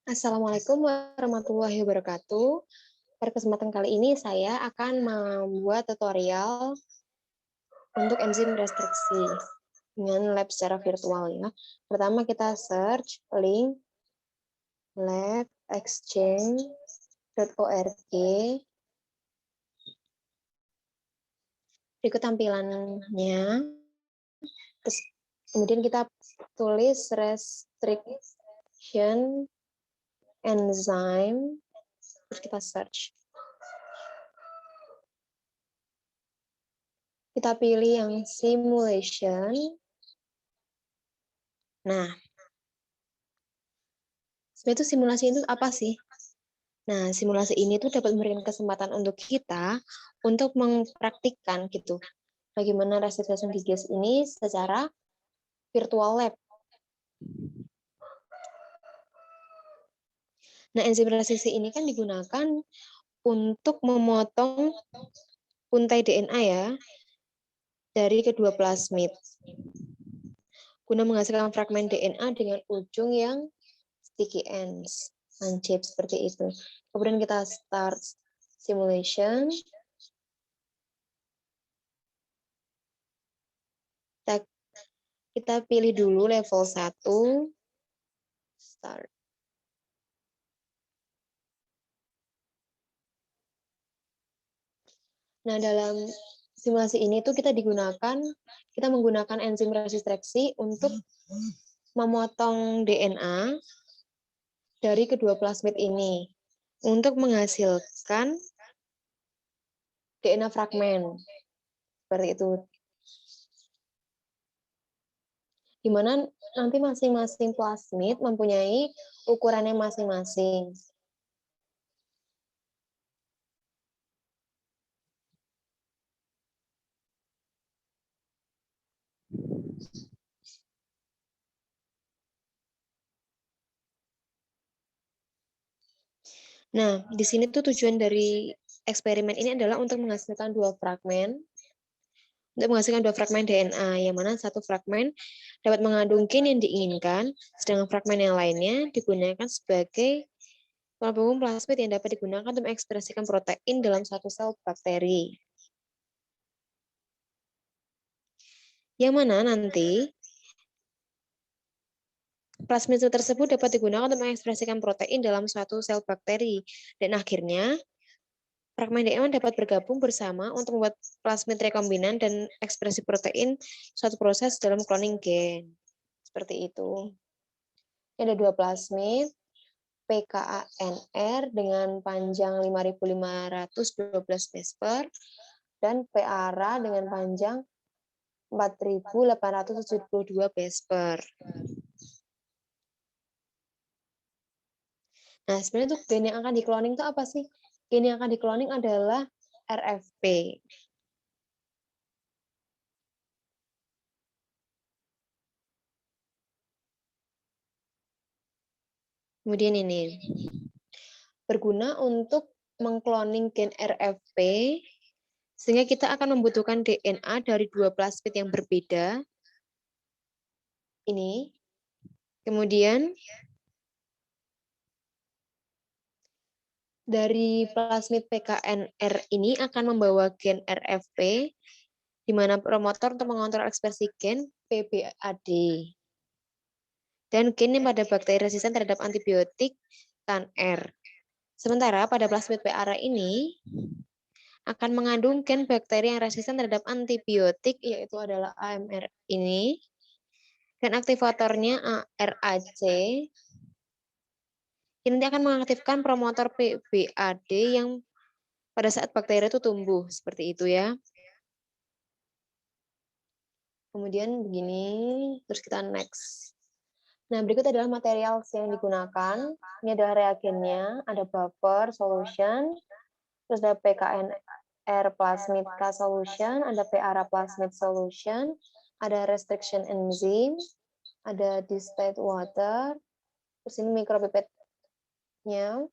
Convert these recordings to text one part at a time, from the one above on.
Assalamualaikum warahmatullahi wabarakatuh. Pada kesempatan kali ini saya akan membuat tutorial untuk enzim restriksi dengan lab secara virtual ya. Pertama kita search link labexchange.org. Berikut tampilannya. Terus kemudian kita tulis restriction enzyme. Terus kita search. Kita pilih yang simulation. Nah, sebenarnya itu simulasi itu apa sih? Nah, simulasi ini tuh dapat memberikan kesempatan untuk kita untuk mempraktikkan gitu. Bagaimana restriction disease ini secara virtual lab. Nah, enzim restriksi ini kan digunakan untuk memotong puntai DNA ya dari kedua plasmid. Guna menghasilkan fragmen DNA dengan ujung yang sticky ends, lancip seperti itu. Kemudian kita start simulation. Kita pilih dulu level 1. Start. Nah, dalam simulasi ini tuh kita menggunakan enzim restriksi untuk memotong DNA dari kedua plasmid ini untuk menghasilkan DNA fragmen. Seperti itu. Di mana nanti masing-masing plasmid mempunyai ukurannya masing-masing. Nah, di sini tuh tujuan dari eksperimen ini adalah untuk menghasilkan dua fragmen DNA, yang mana satu fragmen dapat mengandung gen yang diinginkan, sedangkan fragmen yang lainnya digunakan sebagai penggabung plasmid yang dapat digunakan untuk mengekspresikan protein dalam satu sel bakteri. Yang mana nanti plasmid tersebut dapat digunakan untuk mengekspresikan protein dalam suatu sel bakteri. Dan akhirnya, fragmen DNA dapat bergabung bersama untuk membuat plasmid rekombinan dan ekspresi protein suatu proses dalam cloning gen. Seperti itu. Ada dua plasmid, PKANR dengan panjang 5.512 base pair, dan PARA dengan panjang 4.872 base pair. Nah, sebenarnya tuh gen yang akan dikloning itu apa sih? Gen yang akan dikloning adalah RFP. Kemudian ini berguna untuk mengkloning gen RFP, sehingga kita akan membutuhkan DNA dari dua plasmid yang berbeda. Ini. Kemudian dari plasmid PKNR ini akan membawa gen RFP, di mana promotor untuk mengontrol ekspresi gen PBAD. Dan gen yang pada bakteri resisten terhadap antibiotik CAN-R. Sementara pada plasmid PARA ini akan mengandung gen bakteri yang resisten terhadap antibiotik, yaitu adalah AMR ini, dan aktivatornya ARAC. Ini nanti akan mengaktifkan promotor PBAD yang pada saat bakteri itu tumbuh, seperti itu ya. Kemudian begini, terus kita next. Nah, berikut adalah material yang digunakan. Ini adalah reagennya, ada buffer solution, terus ada PKNR plasmid K solution, ada PARA plasmid solution, ada restriction enzyme, ada distilled water, terus ini micropipette-nya,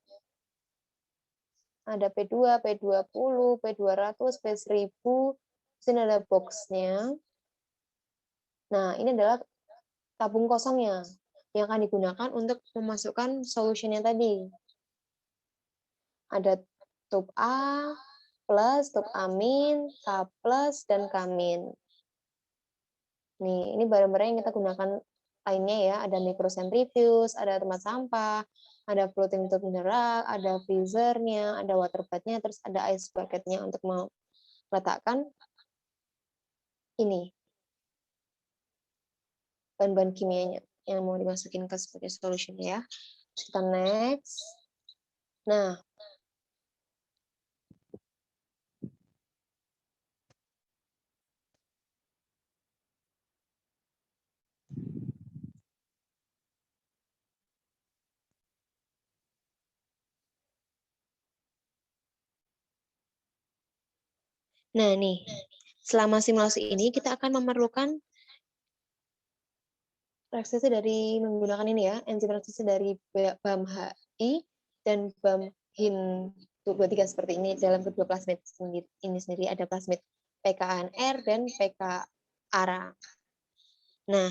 ada P2, P20, P200, P1000, terus ini ada box-nya. Nah, ini adalah tabung kosongnya. yang akan digunakan untuk memasukkan solutionnya tadi. Ada tub A plus, tub amin, K plus, dan K min. Nih, ini barang-barang yang kita gunakan lainnya ya. Ada microcentrifuge, ada tempat sampah, ada floating tube mineral, ada freezernya, ada water bath-nya, terus ada ice bucket-nya untuk meletakkan ini bahan-bahan kimianya yang mau dimasukin ke sebagai solution ya. Terus kita next. Nah, nih, selama simulasi ini kita akan memerlukan reaksi dari menggunakan ini ya, enzim reaksi dari BAM-HI dan BAM-HIN 23 seperti ini dalam kedua plasmid ini sendiri ada plasmid PKNR dan PKARA. Nah,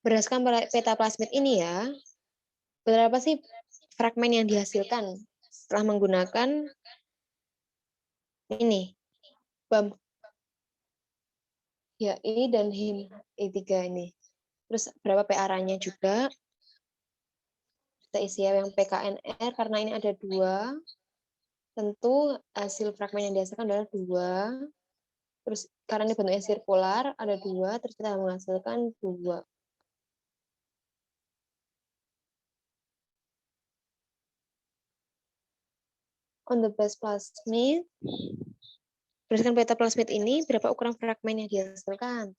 berdasarkan peta plasmid ini ya, berapa sih fragmen yang dihasilkan setelah menggunakan ini BAM ya I dan HIM I3 ini. Terus berapa PARA-nya juga. Kita isi yang PKNR karena ini ada 2. Tentu hasil fragmen yang dihasilkan adalah 2. Terus karena ini bentuknya sirkular ada 2, terus kita menghasilkan 2. On the base plasmid, berdasarkan peta plasmid ini, berapa ukuran fragmen yang dihasilkan?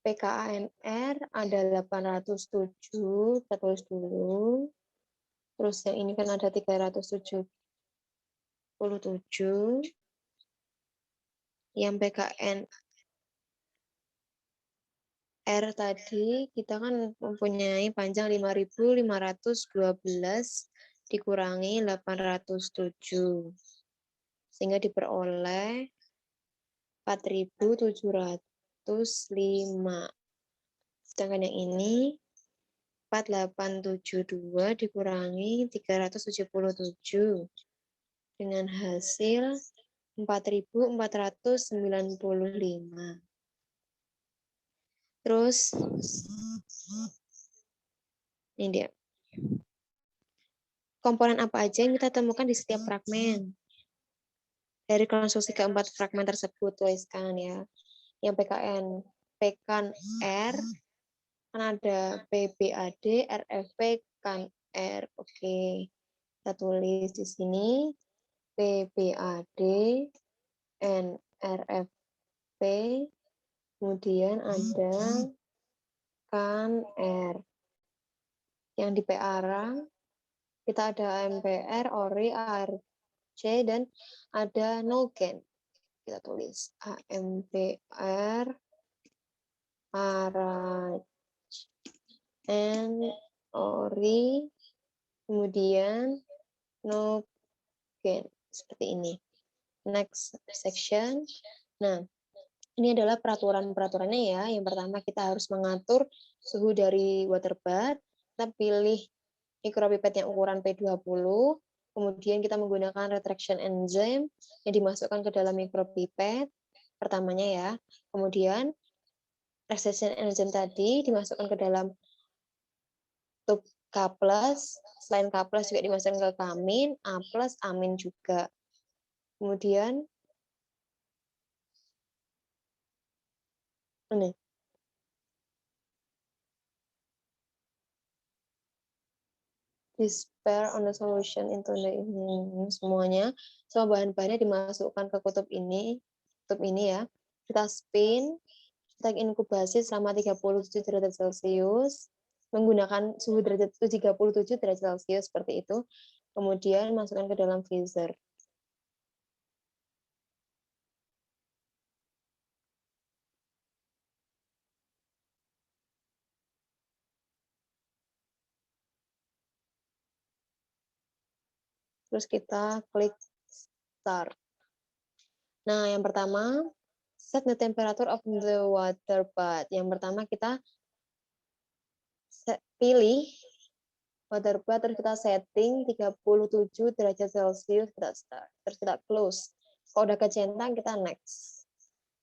PKANR ada 807, kita tulis dulu. Terus yang ini kan ada 377. Yang PKNR tadi, kita kan mempunyai panjang 5.512 dikurangi 807. Sehingga diperoleh 4.705. Sedangkan yang ini 4872 dikurangi 377 dengan hasil 4.495. Terus ini dia. Komponen apa aja yang kita temukan di setiap fragmen? Dari konstruksi keempat fragmen tersebut tuliskan ya. Yang PKNR kan ada PBAD, RFP, kan R. Oke. Kita tulis di sini PBAD, NRFP, kemudian ada kan R. Yang di PARA kita ada AMPR, ORI, ARC, dan ada NOGEN. Kita tulis AMPR, ARC, ORI, kemudian NOGEN. Seperti ini. Next section. Nah, ini adalah peraturan-peraturannya ya. Yang pertama kita harus mengatur suhu dari water bath. Kita pilih mikropipet yang ukuran P20, kemudian kita menggunakan retraction enzyme yang dimasukkan ke dalam mikropipet, pertamanya ya. Kemudian retraction enzyme tadi dimasukkan ke dalam tub K+, selain K+, juga dimasukkan ke K-, A+, amin juga. Kemudian ini disperse on the solution into the ini semuanya, semua bahan-bahannya dimasukkan ke kutub ini ya. Kita spin, kita inkubasi selama 37 derajat Celcius menggunakan suhu 37 derajat Celcius seperti itu. Kemudian masukkan ke dalam freezer. Terus kita klik start. Nah, yang pertama, set the temperature of the water bath. Yang pertama kita pilih water bath, terus kita setting 37 derajat Celcius, kita start, terus kita close. Kalau udah kecentang, kita next.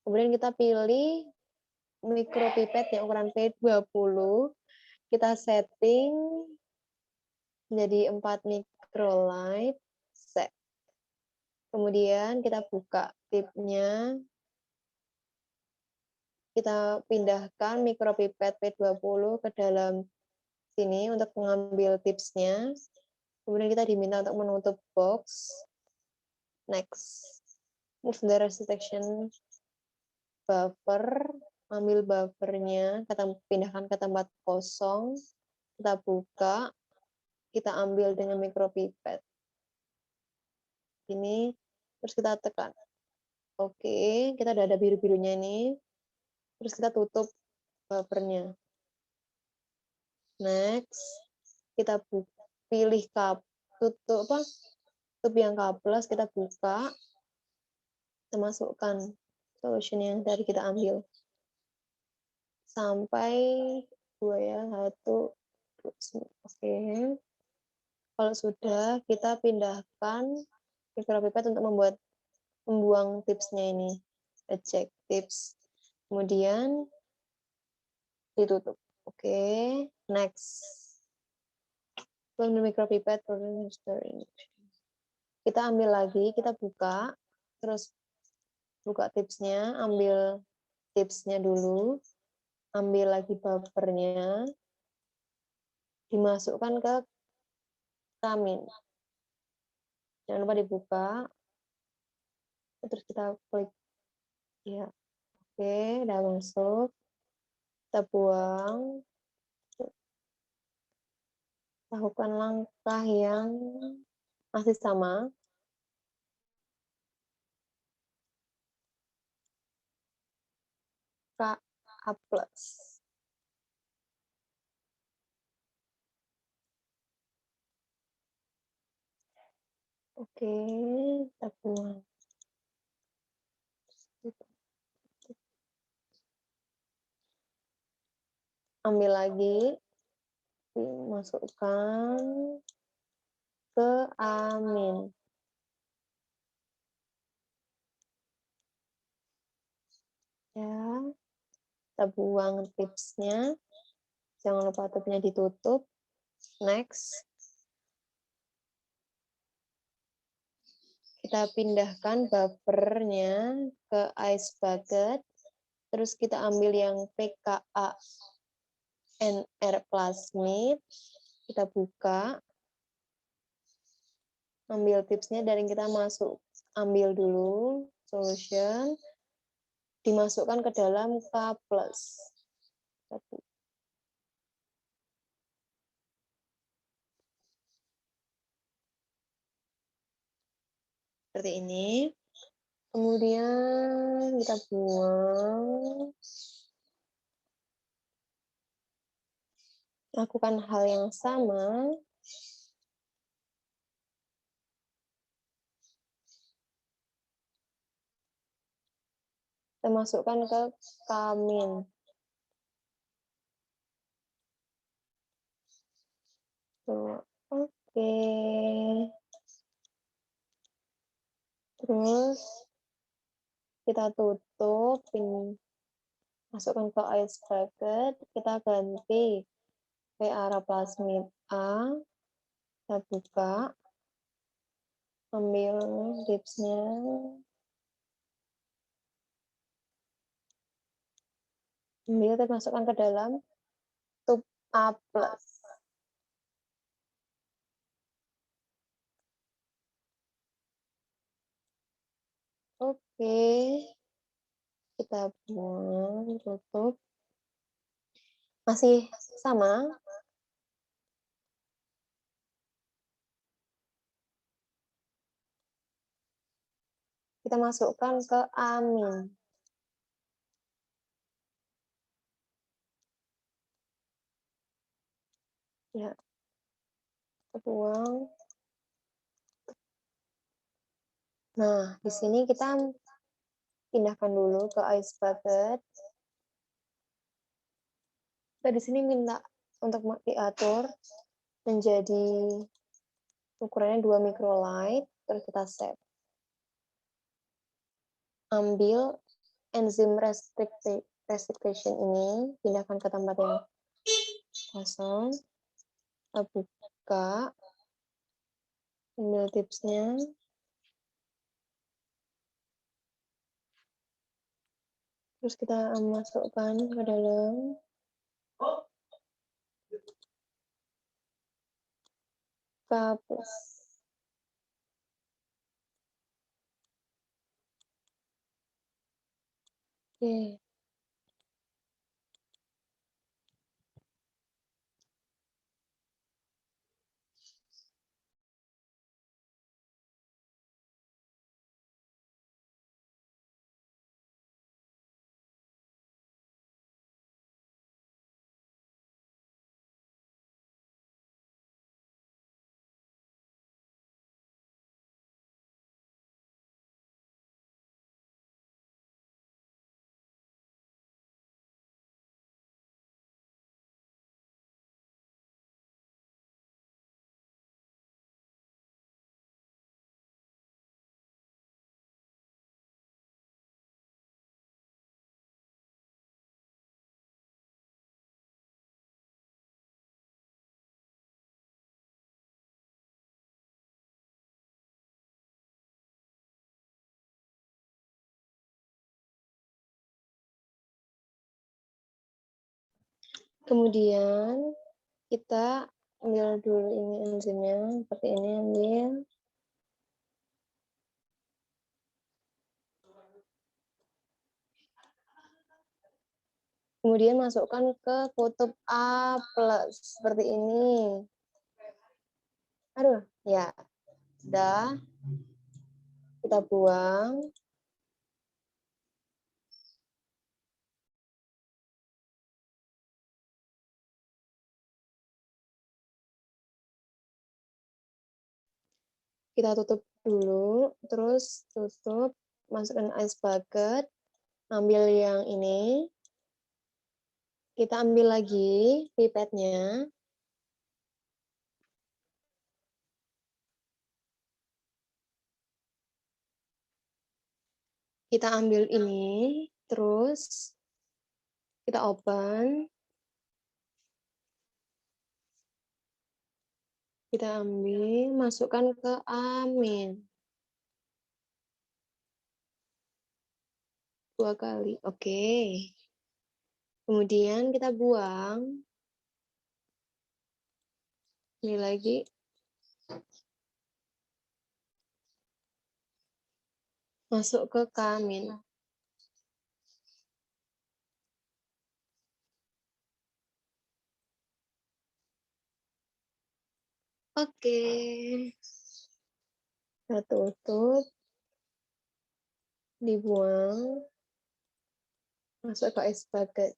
Kemudian kita pilih micropipet yang ukuran P20, kita setting menjadi 4 microlight, set. Kemudian kita buka tipnya, kita pindahkan micropipet P20 ke dalam sini untuk mengambil tipsnya. Kemudian kita diminta untuk menutup box. Next. Move the rest section buffer, ambil buffernya, kita pindahkan ke tempat kosong, kita buka, kita ambil dengan micropipet. Ini, terus kita tekan. Oke, kita udah ada biru-birunya ini. Terus kita tutup buffernya. Next, kita pilih tutup yang K+, kita buka, kita masukkan solution yang tadi kita ambil. Sampai 2 ya, 1, oke. Kalau sudah, kita pindahkan micropipet untuk membuang tipsnya ini. Eject tips. Kemudian ditutup. Oke, next. From the micropipet, kita ambil lagi, kita buka, terus buka tipsnya, ambil tipsnya dulu, ambil lagi buffernya, dimasukkan ke Kamin. Jangan lupa dibuka, terus kita klik. Ya, oke, udah masuk. Kita buang. Lakukan langkah yang masih sama. KA+. Oke, kita buang. Ambil lagi, dimasukkan ke Amin. Ya, kita buang tipsnya. Jangan lupa tipsnya ditutup. Next. Kita pindahkan buffernya ke ice bucket. Terus kita ambil yang PKA NR plasmid. Kita buka. Ambil tipsnya dan kita ambil dulu solution. Dimasukkan ke dalam K+. Seperti ini. Kemudian kita buang. Lakukan hal yang sama. Kita masukkan ke Kamin. Oke. Terus kita tutup, masukkan ke ice bucket, kita ganti PA plasmid A, kita buka, ambil tipsnya, ambil kita masukkan ke dalam tube A+. Oke, kita buang, tutup. Masih sama. Kita masukkan ke Amin. Ya, kita buang. Nah, di sini kita pindahkan dulu ke ice bucket. Kita di sini minta untuk diatur menjadi ukurannya 2 microlight, terus kita save. Ambil enzim restriction ini, pindahkan ke tempat yang kosong, kita buka, ambil tipsnya, terus kita masukkan ke dalam hapus. Oke. Kemudian kita ambil dulu ini enzimnya, seperti ini ambil. Kemudian masukkan ke kutub A+, seperti ini. Aduh, ya. Sudah. Kita buang. Kita tutup dulu, terus tutup, masukkan ice bucket, ambil yang ini, kita ambil lagi pipetnya, kita ambil ini, terus kita open, kita ambil, masukkan ke amin. 2 kali, oke. Kemudian kita buang. Ini lagi. Masuk ke kamin. Oke. Kita tutup. Dibuang. Masuk ke ice bucket.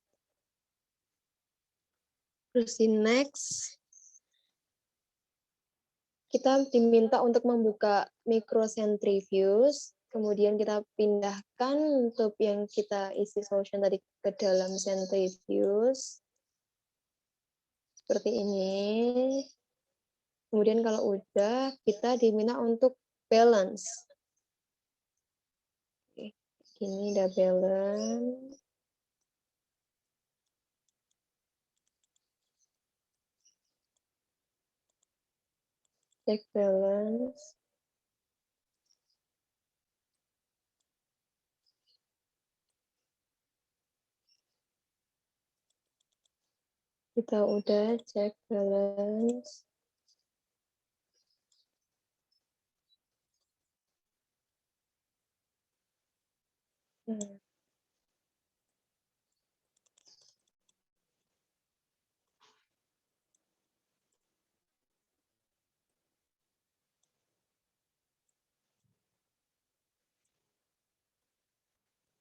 Terus di next. Kita diminta untuk membuka microcentrifuge, kemudian kita pindahkan tube yang kita isi solution tadi ke dalam centrifuge. Seperti ini. Kemudian kalau udah, kita diminta untuk balance. Oke, ini udah balance. Check balance. Kita udah cek balance.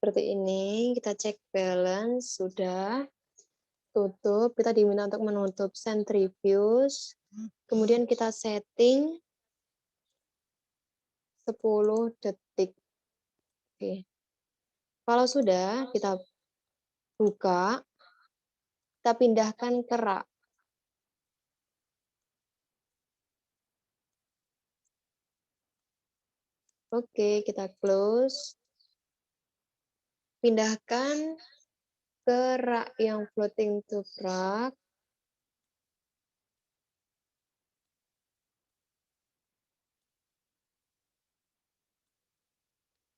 Seperti ini, kita cek balance, sudah. Tutup, kita diminta untuk menutup centrifuge. Kemudian kita setting 10 detik. Oke. Kalau sudah, kita buka, kita pindahkan ke rak. Oke, kita close. Pindahkan ke rak yang floating to rak.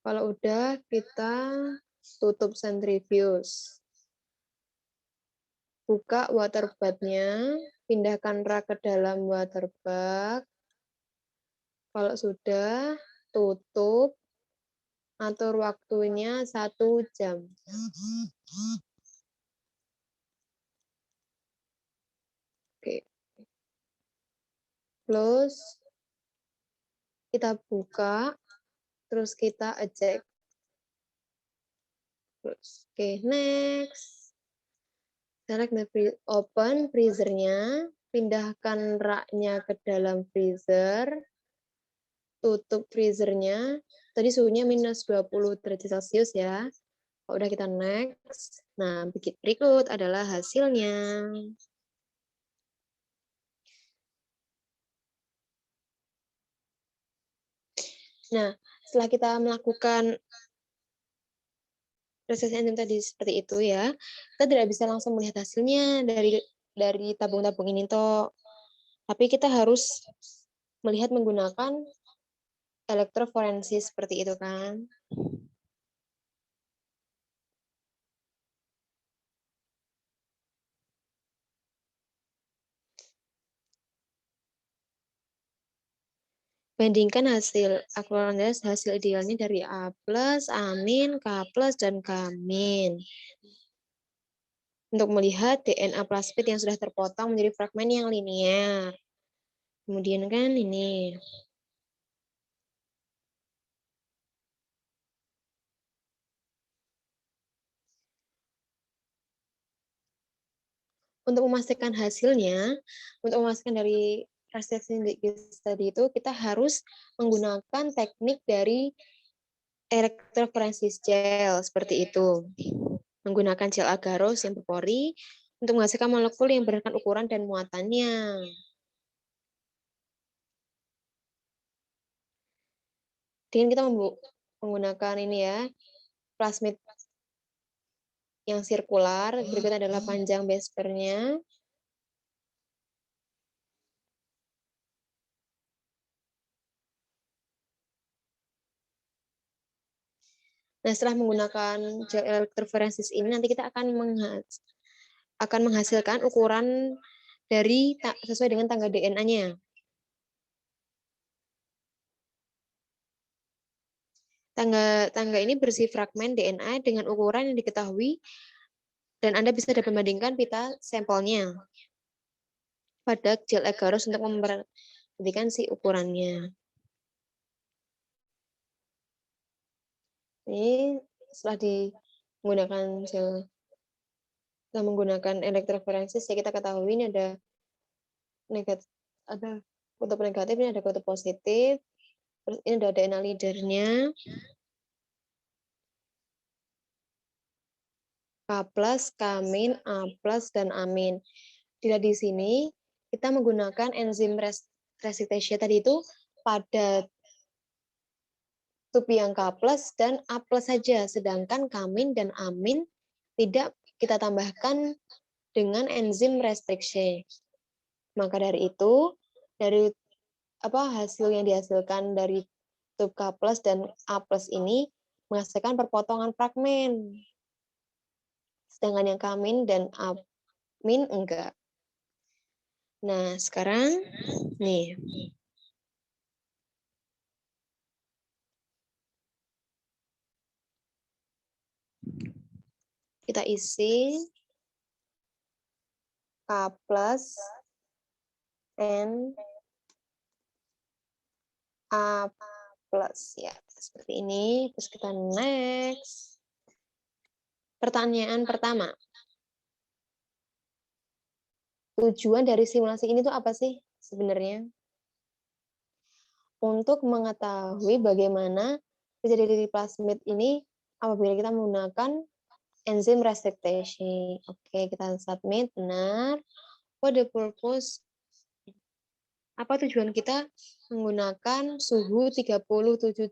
Kalau udah, kita tutup centrifuge. Buka water bath-nya, pindahkan rak ke dalam water bath. Kalau sudah, tutup, atur waktunya 1 jam. Oke. Close. Kita buka, terus kita eject. Oke, next. Select the open freezer-nya, pindahkan raknya ke dalam freezer, tutup freezernya. Tadi suhunya minus 20 derajat Celcius ya. Kalau udah kita next. Nah, berikut adalah hasilnya. Nah, setelah kita melakukan proses enzim tadi seperti itu ya, kita tidak bisa langsung melihat hasilnya dari tabung-tabung ini toh. Tapi kita harus melihat menggunakan elektroforensis seperti itu kan. Bandingkan hasil akronis hasil idealnya dari A+, amin, K+, dan K-. Untuk melihat DNA plasmid yang sudah terpotong menjadi fragmen yang linear. Kemudian kan ini. Untuk memastikan hasilnya, untuk memastikan dari reaksi tadi itu, kita harus menggunakan teknik dari elektroforesis gel, seperti itu. Menggunakan gel agarose yang berpori untuk menghasilkan molekul yang berdasarkan ukuran dan muatannya. Dengan kita menggunakan ini ya, plasmid yang sirkular, berikut adalah panjang base pair-nya. Nah, setelah menggunakan gel elektroforesis ini, nanti kita akan menghasilkan ukuran dari sesuai dengan tangga DNA-nya. Tangga ini berisi fragmen DNA dengan ukuran yang diketahui dan Anda bisa dapat membandingkan pita sampelnya pada gel agarose untuk memperhatikan si ukurannya. Ini setelah menggunakan gel, setelah menggunakan elektroforensis ya kita ketahui ini ada kutub negatif, ini ada kutub positif. Terus ini ada DNA leader-nya. K+, K-, A+, dan amin. Tidak di sini kita menggunakan enzim restriction tadi itu pada tub yang K+ dan A+ saja, sedangkan K- dan amin tidak kita tambahkan dengan enzim restriction. Maka dari itu, dari hasil yang dihasilkan dari tub K+ dan A+ ini menghasilkan perpotongan fragmen. Sedangkan yang K- dan amin enggak. Nah, sekarang nih. Kita isi K+ and A+ ya. Seperti ini. Terus kita next. Pertanyaan pertama. Tujuan dari simulasi ini tuh apa sih sebenarnya? Untuk mengetahui bagaimana terjadi plasmid ini apabila kita menggunakan enzim restriction. Oke, kita submit, benar. For the purpose Apa tujuan kita menggunakan suhu 37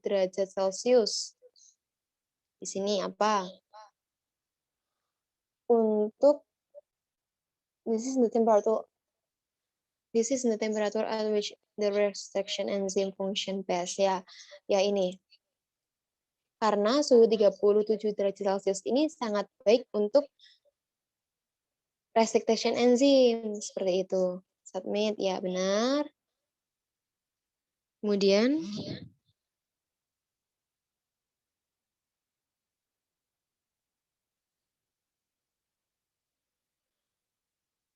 derajat Celcius? Di sini apa? Untuk this is the temperature at which the restriction enzyme function best. Ya, ini. Karena suhu 37 derajat Celcius ini sangat baik untuk restriction enzyme seperti itu. Submit, ya benar. Kemudian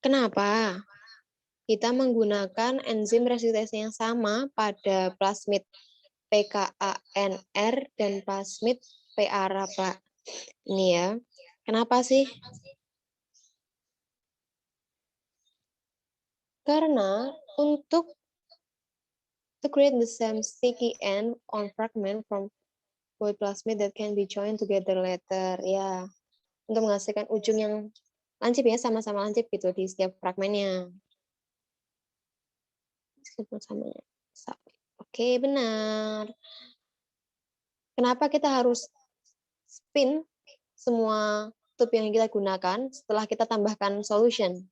kenapa kita menggunakan enzim restriktasi yang sama pada plasmid PKANR dan plasmid PARA, Pak? Ini ya. Kenapa sih? Karena untuk to create the same sticky end on fragment from both plasmid that can be joined together later. Ya, untuk menghasilkan ujung yang lancip ya, sama-sama lancip gitu di setiap fragmennya. Samanya. Oke, benar. Kenapa kita harus spin semua tube yang kita gunakan setelah kita tambahkan solution?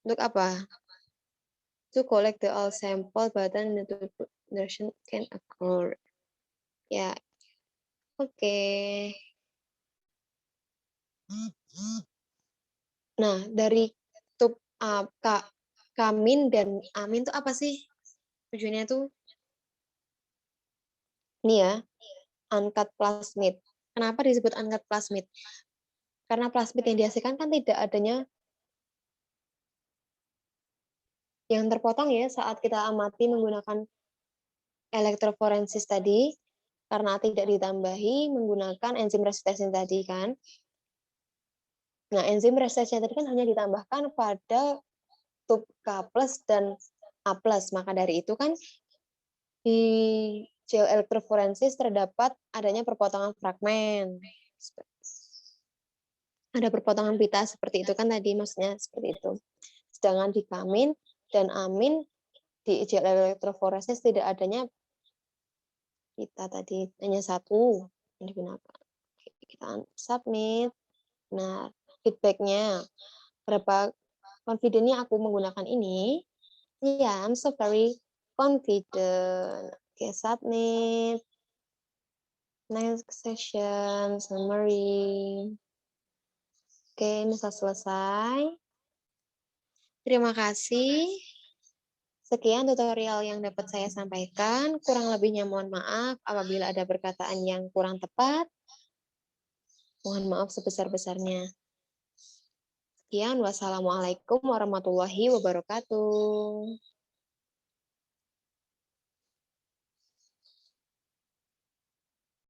Untuk apa? To collect the all sample, but then the version can occur. Ya, oke. Nah, dari tube kamin dan amin itu apa sih? Tujuannya tuh ini ya, uncut plasmid. Kenapa disebut uncut plasmid? Karena plasmid yang dihasilkan kan tidak adanya yang terpotong ya saat kita amati menggunakan elektroforensis tadi, karena tidak ditambahi menggunakan enzim restriction tadi kan. Nah, enzim restriction tadi kan hanya ditambahkan pada tube K+ dan A+. Maka dari itu kan di gel elektroforensis terdapat adanya perpotongan fragmen. Ada perpotongan pita seperti itu kan tadi, maksudnya seperti itu. Sedangkan di kamin dan amin di gel elektroforensis tidak adanya pita tadi, hanya satu yang digunakan. Oke, kita submit. Nah, feedbacknya berapa confident-nya aku menggunakan ini? Yeah, I'm so very confident. Oke, submit. Next session, summary. Oke, misal selesai. Terima kasih. Sekian tutorial yang dapat saya sampaikan. Kurang lebihnya mohon maaf apabila ada perkataan yang kurang tepat. Mohon maaf sebesar-besarnya. Sekian, wassalamualaikum warahmatullahi wabarakatuh.